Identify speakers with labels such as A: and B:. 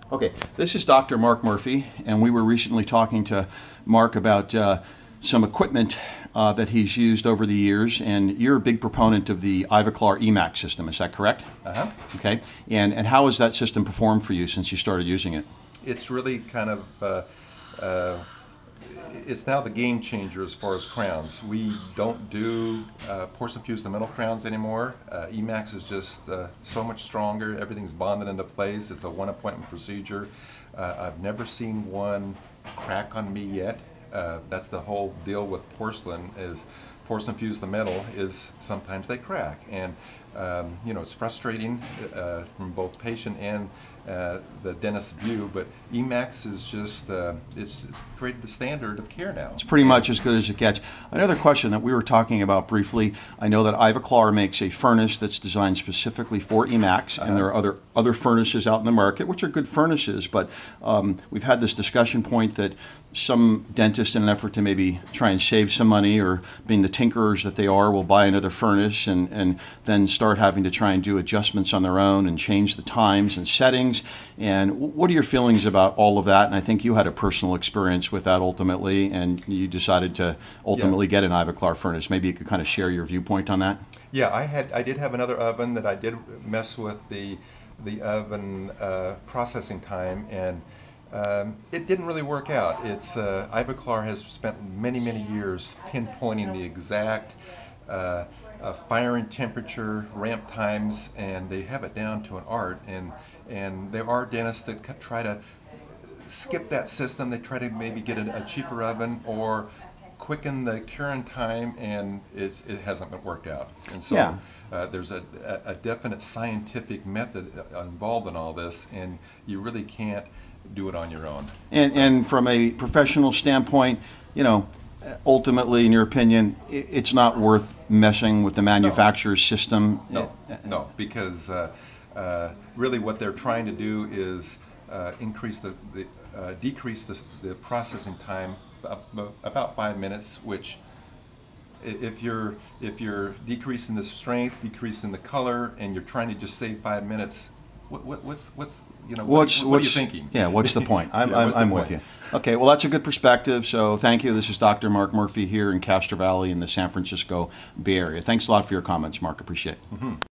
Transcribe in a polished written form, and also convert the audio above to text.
A: Okay, this is Dr. Mark Murphy, and we were recently talking to Mark about some equipment that he's used over the years, and you're a big proponent of the Ivoclar Emax system, is that correct?
B: Uh-huh.
A: Okay, and how has that system performed for you since you started using it?
B: It's really kind of, it's now the game changer as far as crowns. We don't do porcelain fused the metal crowns anymore. Emax is just so much stronger. Everything's bonded into place. It's a one appointment procedure. I've never seen one crack on me yet. That's the whole deal with porcelain, is porcelain fused the metal is sometimes they crack, and you know, it's frustrating from both patient and the dentist's view, but Emax is just it's created the standard of care now.
A: It's pretty much as good as it gets. Another question that we were talking about briefly, I know that Ivoclar makes a furnace that's designed specifically for Emax, and there are other furnaces out in the market which are good furnaces, but we've had this discussion point that some dentists, in an effort to maybe try and save some money, or being the tinkerers that they are, will buy another furnace and then start having to try and do adjustments on their own and change the times and settings. And what are your feelings about all of that? And I think you had a personal experience with that ultimately, and you decided to ultimately get an Ivoclar furnace. Maybe you could kind of share your viewpoint on that.
B: Yeah, I did have another oven that I did mess with the oven processing time, and it didn't really work out. It's Ivoclar has spent many years pinpointing the exact firing temperature, ramp times, and they have it down to an art. And there are dentists that try to skip that system. They try to maybe get a cheaper oven or quicken the curing time, and it hasn't been worked out. And so there's a definite scientific method involved in all this, and you really can't do it on your own.
A: And from a professional standpoint, you know, ultimately, in your opinion, it's not worth messing with the manufacturer's system?
B: No, because really what they're trying to do is decrease the processing time about 5 minutes, which if you're decreasing the strength, decreasing the color, and you're trying to just save 5 minutes, what's what are you thinking?
A: Yeah, what's the point? I'm with you. Okay, well, that's a good perspective, so thank you. This is Dr. Mark Murphy here in Castro Valley in the San Francisco Bay Area. Thanks a lot for your comments, Mark. Appreciate it.